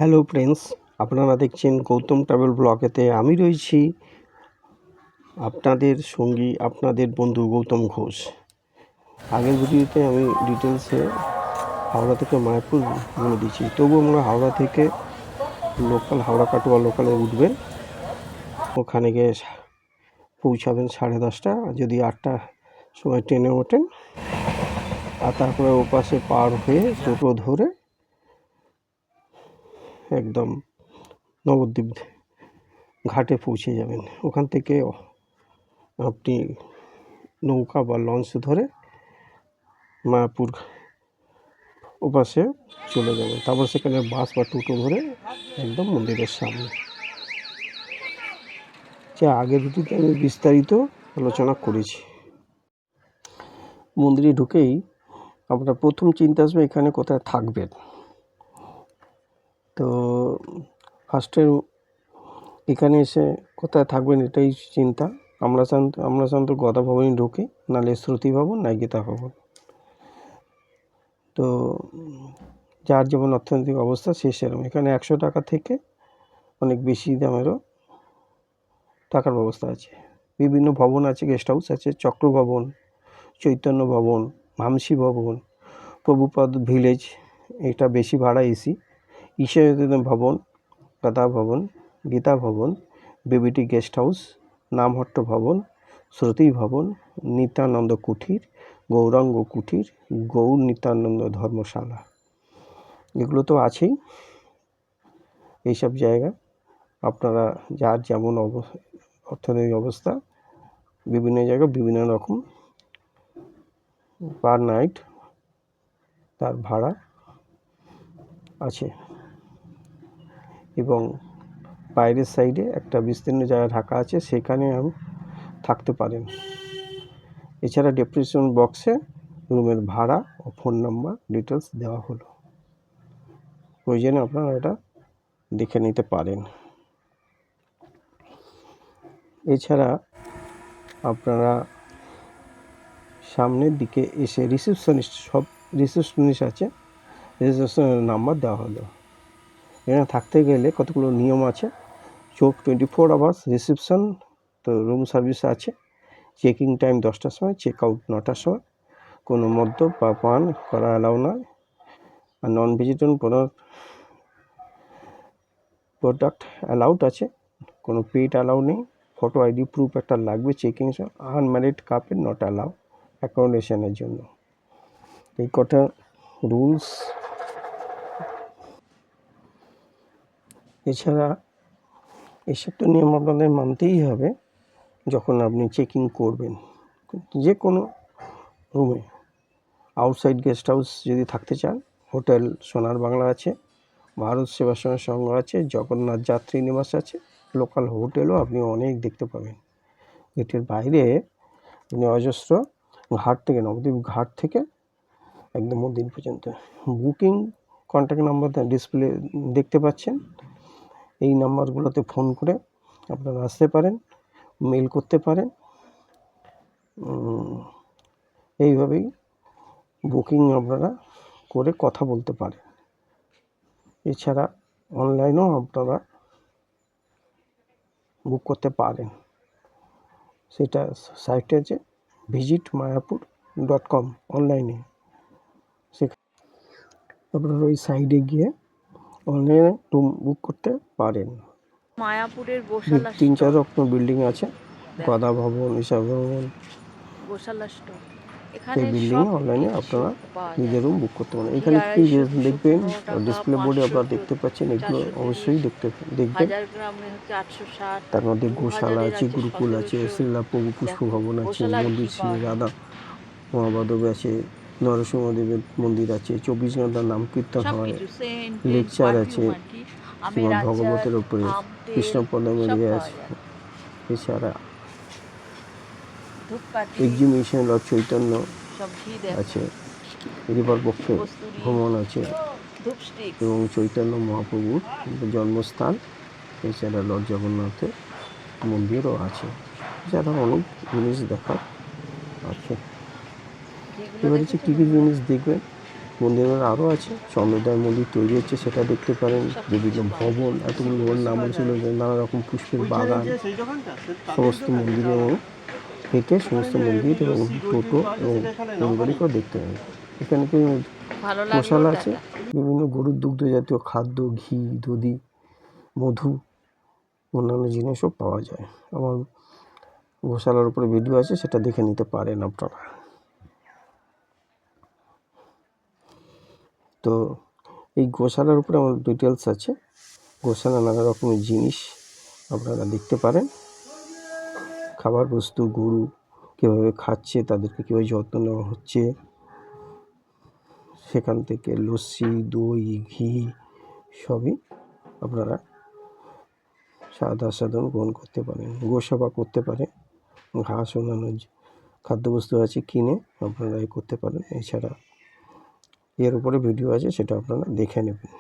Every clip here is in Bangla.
হ্যালো ফ্রেন্ডস, আপনারা দেখছেন গৌতম ট্রাভেল ব্লগেতে। আমি রয়েছি আপনাদের সঙ্গী, আপনাদের বন্ধু গৌতম ঘোষ। আগের ভিডিওতে আমি ডিটেলসে হাওড়া থেকে মায়াপুর বলে দিচ্ছি, তবু আমরা হাওড়া থেকে হাওড়া কাটোয়া লোকালে উঠবেন, ওখানে গিয়ে পৌঁছাবেন 10:30, যদি 8টার সময় ট্রেনে ওঠেন, আর তারপরে ওপাশে পার হয়ে টোটো ধরে একদম নবদ্বীপ ঘাটে পৌঁছে যাবেন। ওখান থেকে আপনি নৌকা বা লঞ্চ ধরে মায়াপুর ওপাশে চলে যাবেন, তারপর সেখানে বাস বা টোটো ধরে একদম মন্দিরের সামনে। যা আগের ভিডিওতে আমি বিস্তারিত আলোচনা করেছি। মন্দিরে ঢুকেই আপনার প্রথম চিন্তা আসবে এখানে কোথায় থাকবেন। তো ফার্স্টে এখানে এসে কোথায় থাকবেন এটাই চিন্তা। আমরা সাধারণত গদা ভবনে ঢুকি, নাহলে শ্রুতি ভবন, নাই গীতা ভবন। তো যার যেমন অর্থনৈতিক অবস্থা সে সেরকম। এখানে 100 টাকা থেকে অনেক বেশি দামেরও থাকার ব্যবস্থা আছে। বিভিন্ন ভবন আছে, গেস্ট হাউস আছে, চক্র ভবন, চৈতন্য ভবন, মামসি ভবন, প্রভুপাদ ভিলেজ, এটা বেশি ভাড়া এসি, ঈশ্বর ভবন, গদা ভবন, গীতা ভবন, বিবিটি গেস্ট হাউস, নামহট্ট ভবন, শ্রুতি ভবন, নিত্যানন্দ কুঠির, গৌরাঙ্গ কুঠির, গৌর নিত্যানন্দ ধর্মশালা, এগুলো তো আছেই। এইসব জায়গা আপনারা যার যেমন অর্থনৈতিক অবস্থা, বিভিন্ন জায়গায় বিভিন্ন রকম পার নাইট তার ভাড়া আছে। এবং বাইরের সাইডে একটা বিস্তীর্ণ জায়গা ঢাকা আছে, সেখানে থাকতে পারেন। এছাড়া ডেসক্রিপশন বক্সে রুমের ভাড়া ও ফোন নাম্বার ডিটেলস দেওয়া হলো, প্রয়োজনে আপনারা এটা দেখে নিতে পারেন। এছাড়া আপনারা সামনের দিকে এসে রিসেপশনিস্ট আছে, রিসেপশনের নাম্বার দেওয়া হলো। এখানে থাকতে গেলে কতগুলো নিয়ম আছে। 24 আওয়ার্স রিসেপশন, তো রুম সার্ভিস আছে। চেকিং টাইম 10টার সময়, চেক আউট 9টার সময়। কোনো মদ্য বা পান করা অ্যালাউ নয়। আর নন ভেজিটেরিয়ান প্রোডাক্ট অ্যালাউড আছে, কোনো পেট অ্যালাউ নেই। ফটো আইডি প্রুফ একটা লাগবে checking. Unmarried couple not allow অ্যাকোমোডেশনের জন্য। এই কটা রুলস। এছাড়া এসব তো নিয়ম আপনাদের মানতেই হবে যখন আপনি চেকিং করবেন যে কোনো রুমে। আউটসাইড গেস্ট হাউস যদি থাকতে চান, হোটেল সোনার বাংলা আছে, ভারত সেবাশ্রম সংঘ আছে, জগন্নাথ যাত্রী নিবাস আছে, লোকাল হোটেলও আপনি অনেক দেখতে পাবেন। গেটের বাইরে আপনি অজস্র ঘাট থেকে, নবদ্বীপ ঘাট থেকে একদম মন্দির পর্যন্ত বুকিং কন্ট্যাক্ট নাম্বার ডিসপ্লে দেখতে পাচ্ছেন। এই নাম্বারগুলোতে ফোন করে আপনারা আসতে পারেন, মেল করতে পারেন। এইভাবেই বুকিং আপনারা করে কথা বলতে পারেন। এছাড়া অনলাইনেও আপনারা বুক করতে পারেন। সেটা সাইটে আছে visitmayapur.com, অনলাইনে। সেখানে আপনারা ওই সাইডে গিয়ে অনলাইনে রুম বুক করতে পারেন। মায়াপুরের 3-4 রকম বিল্ডিং আছে, গদা ভবন, ঈশা ভবন, সেই বিল্ডিংয়ে অনলাইনে আপনারা নিজের রুম বুক করতে পারেন। এখানে কি দেখবেন, ডিসপ্লে বোর্ডে আপনারা দেখতে পাচ্ছেন, এগুলো অবশ্যই দেখবেন। তার মধ্যে গোশালা আছে, গুরুকুল আছে, শ্রীলা প্রভু পুষ্প ভবন আছে, মন্দির শ্রী রাধা মহামাধব আছে, নরসিংহদেবের মন্দির আছে, 24 ঘন্টা নাম কীর্তন হয়, লেকচার আছে শ্রীমদ ভগবতের উপরে, কৃষ্ণপদ মেরিয়ে আছে। এছাড়া এক্সিবিশন লর্ড চৈতন্য আছে, রিভার পক্ষে ভ্রমণ আছে, এবং চৈতন্য মহাপ্রভুর জন্মস্থান। এছাড়া লর্ড জগন্নাথের মন্দিরও আছে। এছাড়া অনেক জিনিস দেখার আছে। এবার হচ্ছে কী কী জিনিস দেখবেন মন্দিরের আরও আছে, চন্দ্রদয় মন্দির তৈরি হচ্ছে, সেটা দেখতে পারেন। বিভিন্ন ভবন, এতগুলো ভবন নাম ছিল যে নানা রকম পুষ্পের বাগান, সমস্ত মন্দির এবং হেঁটে সমস্ত মন্দির এবং টোটো এবং পরিবারিকও দেখতে পাবেন। এখানে কি গোশালা আছে, বিভিন্ন গরুর দুগ্ধ জাতীয় খাদ্য, ঘি, দধি, মধু, অন্যান্য জিনিসও পাওয়া যায়। আমার গোশালার উপরে ভিডিও আছে, সেটা দেখে নিতে পারেন আপনারা। তো এই গোশালার উপরে আমার ডিটেলস আছে। গোশালা নানা রকমের জিনিস আপনারা দেখতে পারেন, খাবার বস্তু, গরু কীভাবে খাচ্ছে, তাদেরকে কীভাবে যত্ন নেওয়া হচ্ছে, সেখান থেকে লস্যি, দই, ঘি সবই আপনারা সাধারণ গ্রহণ করতে পারেন। গোসেবা করতে পারেন, ঘাস অন্যান্য খাদ্যবস্তু আছে কিনে আপনারা করতে পারেন। এছাড়া এর উপরে ভিডিও আছে, সেটা আপনারা দেখে নেবেন।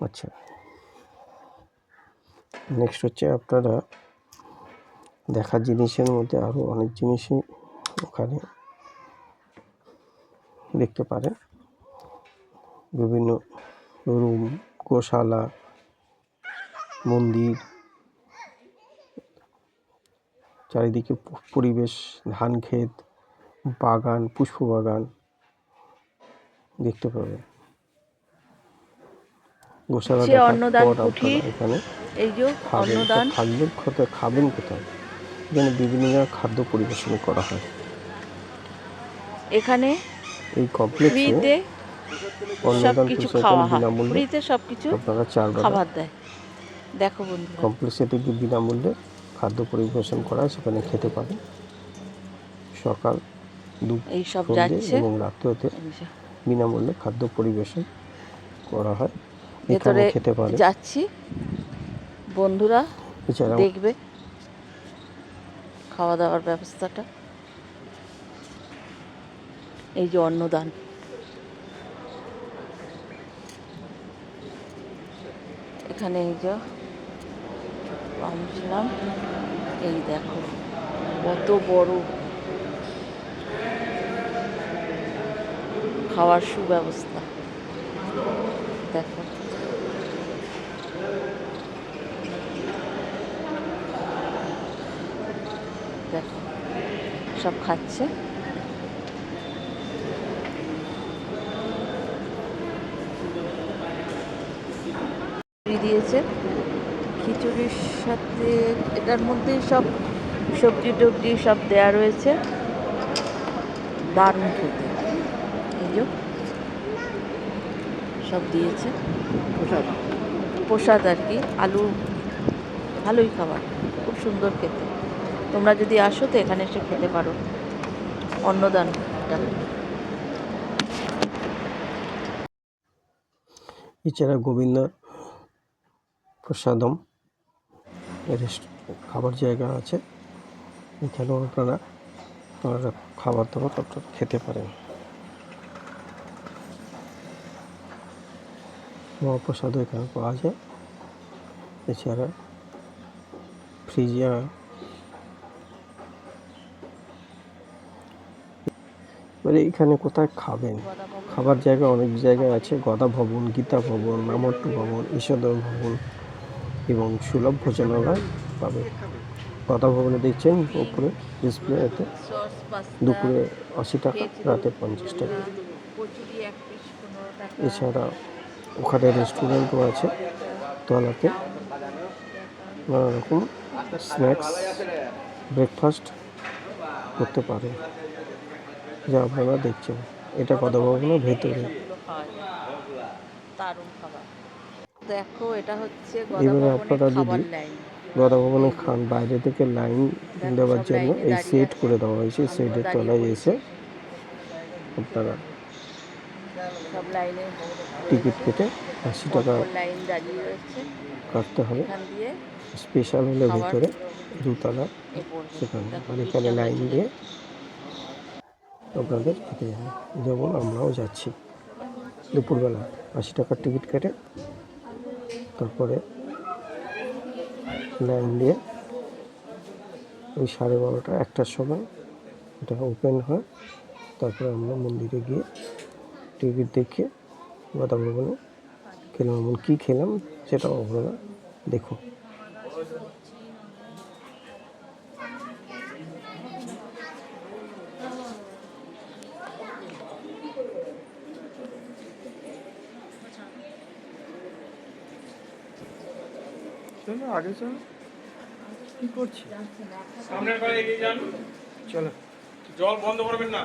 আচ্ছা, নেক্সট হচ্ছে আপনারা দেখার জিনিসের মধ্যে আরও অনেক জিনিসই ওখানে দেখতে পারেন। বিভিন্ন রুম, গোশালা, মন্দির, চারিদিকে পরিবেশ, ধান ক্ষেত, বাগান, পুষ্প বাগান দেখতে পাবেন। গোশালা দেখার পর আপনারা এখানে খাবেন কোথায়? এখানে বিভিন্ন জায়গায় খাদ্য পরিবেশন করা হয়। এখানে এই কমপ্লেক্সে অন্নদান পরিষেবা বিনামূল্যে আপনারা 4 বেলা খাবার দেয়। দেখো বন্ধু, কমপ্লেক্সে থেকে বিনামূল্যে খাদ্য পরিবেশন করা হয়, সেখানে খেতে পারেন। সকাল, সন্ধ্যে এবং রাত্রিতে বিনামূল্যে খাদ্য পরিবেশন করা হয়, এখানে খেতে পারেন। যাচ্ছি বন্ধুরা, দেখবে খাওয়া দাওয়ার ব্যবস্থাটা। এই যে অন্নদান, এখানে এই যে পাচ্ছিলাম, এই দেখো কত বড় খাওয়ার সুব্যবস্থা। দেখো দেখো সব খাচ্ছে। দিয়েছে খিচুড়ির সাথে, এটার মধ্যে সব সবজি টবজি সব দেয়া রয়েছে, দারুণ খেতে। এই যে সব দিয়েছে, প্রসাদ আর কি, আলু, ভালোই খাবার, খুব সুন্দর খেতে। তোমরা যদি আসো তো এখানে এসে খেতে পারো অন্নদানটা। এছাড়া গোবিন্দ প্রসাদম খাবার জায়গা আছে, এখানেও আপনারা খাবার দাবার আপনারা খেতে পারেন। মহাপ্রসাদও এখানে পাওয়া যায়। এছাড়া ফ্রিজে এখানে কোথায় খাবেন, খাবার জায়গা অনেক জায়গায় আছে। গদা ভবন, গীতা ভবন, নামট্টু ভবন, ঈশাদয় ভবন এবং সুলভ ভোজনালয় পাবে। গদা ভবনে দেখছেন উপরে ডিসপ্লেতে দুপুরে 80 টাকা, রাতে 50 টাকা। এছাড়া ওখানে রেস্টুরেন্টও আছে, তলাতে নানা রকম স্ন্যাক্স, ব্রেকফাস্ট করতে পারেন, যা আপনারা দেখছেন। এটা গদা ভবনের ভেতরে। দেখো এটা হচ্ছে এবারে আপনারা যদি গদা ভবনে খান, বাইরে থেকে লাইন দেওয়ার জন্য এই সেট করে দেওয়া হয়েছে। সেটের তলায় এসে আপনারা টিকিট কেটে 80 টাকা কাটতে হবে। স্পেশাল হলে ভিতরে দুতলা, সেখানে আর এখানে লাইন দিয়ে আপনাদের খেতে হবে। যেমন আমরাও যাচ্ছি দুপুরবেলা 80 টাকার টিকিট কেটে, তারপরে লাইন দিয়ে ওই 12:30 1টার সময় এটা ওপেন হয়। তারপরে আমরা মন্দিরে গিয়ে টিকিট দেখে গদা ভবনে খেলাম। এমন কী খেলাম সেটাও আপনারা দেখুন। চলো আগে চলো, কি করছি? সামনের ঘরে এগিয়ে যান। চলো, জল বন্ধ করবেন না।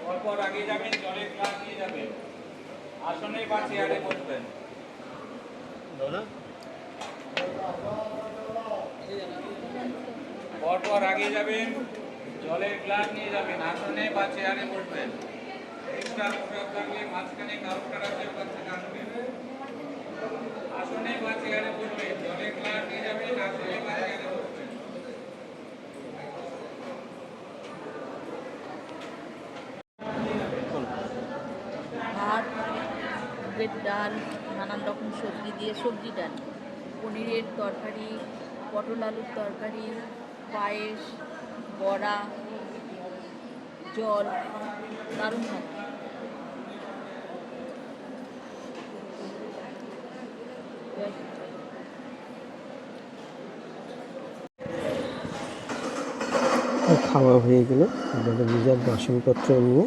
পরপর আগে যাবেন, জলের গ্লাস নিয়ে যাবেন, আসনে বা চেয়ারে বসবেন। পরপর আগে যাবেন, জলের গ্লাস নিয়ে যাবেন, আসনে বা চেয়ারে বসবেন। এক্সট্রা পোশাক থাকলে মাঝখানে কাউন্টার আছে, ওখান থেকে আনবেন। আসনে বা চেয়ারে বসবেন, জলের গ্লাস নিয়ে যাবেন, আসনে বা চেয়ারে বসবেন। ভাত, মুগের ডাল, নানান রকম সবজি দিয়ে সবজি ডাল, পনিরের তরকারি, পটল আলুর তরকারি, পায়েস, বড়া, জল, দারুণ ভাত। খাওয়া হয়ে গেলে আপনাদের নিজের বাসনপত্র নিয়ে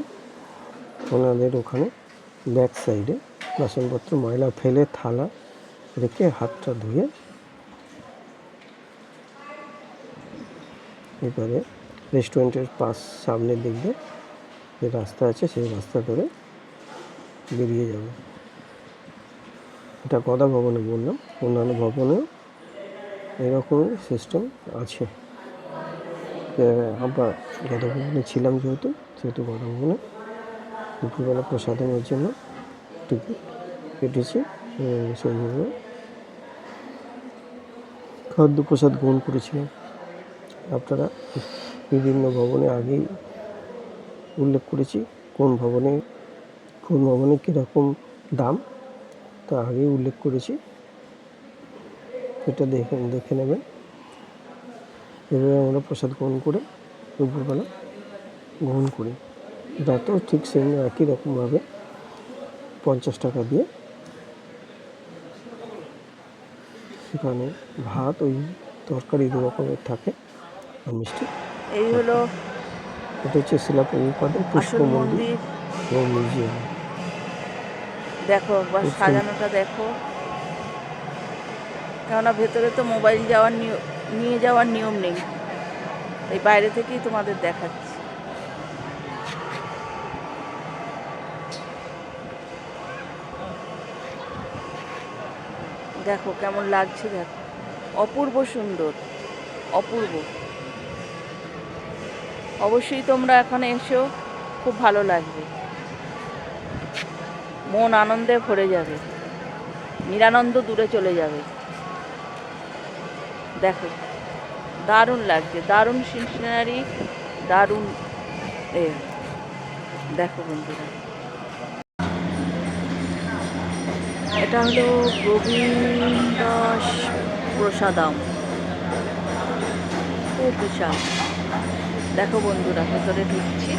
ওনাদের ওখানে ব্যাক সাইডে বাসনপত্র ময়লা ফেলে থালা রেখে হাতটা ধুয়ে এবারে রেস্টুরেন্টের সামনে দেখবে যে রাস্তা আছে, সেই রাস্তা ধরে বেরিয়ে যাবে। এটা গদা ভবনে বললাম, অন্যান্য ভবনেও এরকমই সিস্টেম আছে। আমরা গদা ভবনে ছিলাম সেহেতু গদা ভবনে দুপুরবেলা প্রসাদমের জন্য টিকিট কেটেছি। সেইভাবে খাদ্য প্রসাদ গ্রহণ করেছিলাম। আপনারা বিভিন্ন ভবনে আগেই উল্লেখ করেছি কোন ভবনে কীরকম দাম, তা আগেই উল্লেখ করেছি, এটা দেখে নেবেন। এভাবে আমরা প্রসাদ গ্রহণ করে দুপুরবেলা গ্রহণ করি। রাতেও ঠিক সেম একই রকমভাবে 50 টাকা দিয়ে সেখানে ভাত, ওই তরকারি 2 রকমের থাকে আর মিষ্টি। এই হলো এটা হচ্ছে শিলা প্রভুপাদের পুষ্প আসল মন্দির মন্দির। ও মিউজিয়াম। দেখো একবার খুব সাজানোটা দেখো, কেননা ভেতরে তো মোবাইল নিয়ে যাওয়ার নিয়ম নেই, এই বাইরে থেকেই তোমাদের দেখাচ্ছি। দেখো কেমন লাগছে, দেখো অপূর্ব সুন্দর, অপূর্ব। অবশ্যই তোমরা এখানে এসো, খুব ভালো লাগবে, মন আনন্দে ভরে যাবে, নিরানন্দ দূরে চলে যাবে। দেখো দারুণ লাগছে, দারুণ সিনারি, দারুণ দেখো বন্ধুরা, এটা হলো গোবিন্দ প্রসাদম, খুব বিশাল। দেখো বন্ধুরা, ভেতরে ঢুকছি,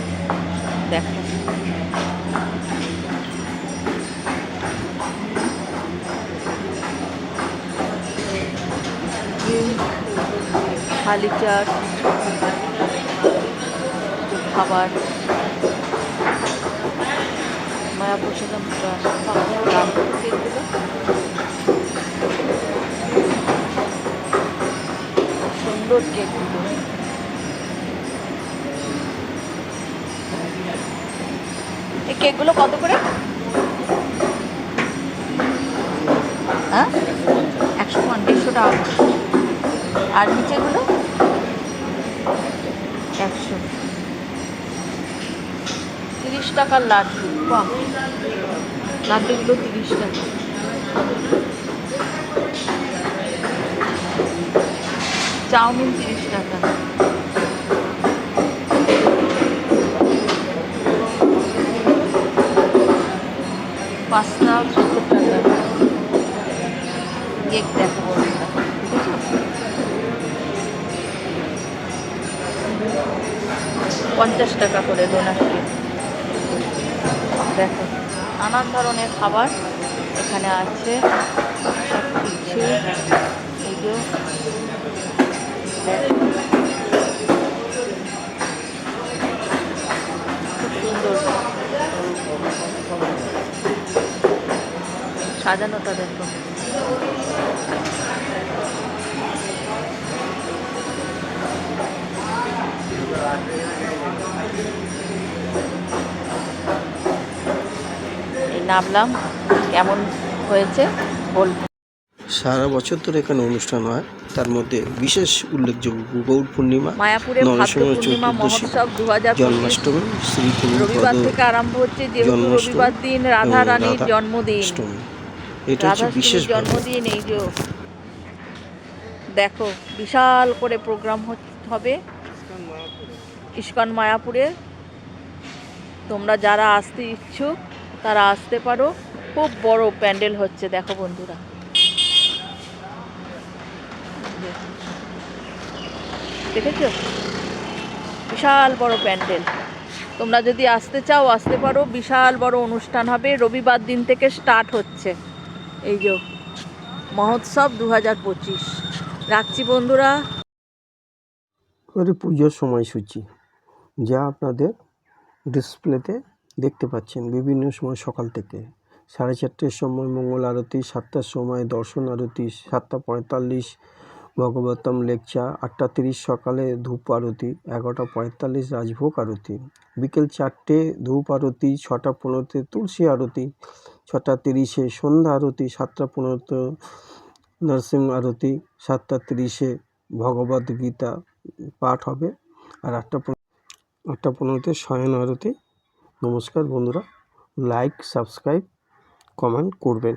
দেখো থালি চাট, খাবার, মায়া প্রসাদম দাম হচ্ছে এগুলো। সুন্দর কেকগুলো, এই কেকগুলো কত করে? হ্যাঁ, 150 টাকা। আর নিচেগুলো 100। 30 টাকার লাড্ডু, বাহ, লাড্ডুগুলো 30 টাকা। চাউমিন 30 টাকা। পাস্তা 70 টাকা। কেক দেখো বন্ধুরা, দেখেছো? 50 টাকা করে ডোনাট কেক। দেখো নানান ধরনের খাবার এখানে আছে, সব কিছু। এই যে দেখো, খুব সুন্দর সাজানোটা দেখো। এই নামলাম, কেমন হয়েছে বলবো। সারা বছর ধরে এখানে অনুষ্ঠান হয়, তার মধ্যে বিশেষ উল্লেখযোগ্য গৌর পূর্ণিমা, মায়াপুরে ভাদ্র নরসিংহ পূর্ণিমা চতুর্দশী, মহোৎসব 2025 জন্মাষ্টমী, শ্রী রবিবার গুরুপদ থেকে আরম্ভ হচ্ছে, যেহেতু জন্মাষ্টমী রবিবার দিন রাধা এবং রানীর জন্মদিন, রাধাষ্টমী। এটা হচ্ছে বিশেষ রাধাষ্টমীর জন্মদিন। এই যে দেখো বিশাল করে প্রোগ্রাম হবে ইস্কন মায়াপুরে। তোমরা যারা আসতে ইচ্ছুক তারা আসতে পারো। খুব বড় প্যান্ডেল হচ্ছে, দেখো বন্ধুরা, দেখেছো? বিশাল বড় প্যান্ডেল। তোমরা যদি আসতে চাও আসতে পারো, বিশাল বড় অনুষ্ঠান হবে, রবিবার দিন থেকে স্টার্ট হচ্ছে এই যে মহোৎসব 2025। রাখছি বন্ধুরা। এবারে পুজোর সময়সূচি যা আপনাদের ডিসপ্লেতে দেখতে পাচ্ছেন। বিভিন্ন সময় সকাল থেকে 4:30টার সময় মঙ্গল আরতি, 7টার সময় দর্শন আরতি, 7:45 ভগবতম লেকচার, 8:30 সকালে ধূপ আরতি, 11:45 রাজভোগ আরতি, বিকেল 4টে ধূপ আরতি, 6:15 তুলসী আরতি, 6:30 সন্ধ্যা আরতি, 7:15 নরসিংহ আরতি, 7:30 ভগবদ গীতা পাঠ হবে, আর 8:15 শয়ন আরতি। নমস্কার বন্ধুরা, লাইক, সাবস্ক্রাইব, কমেন্ট করবেন।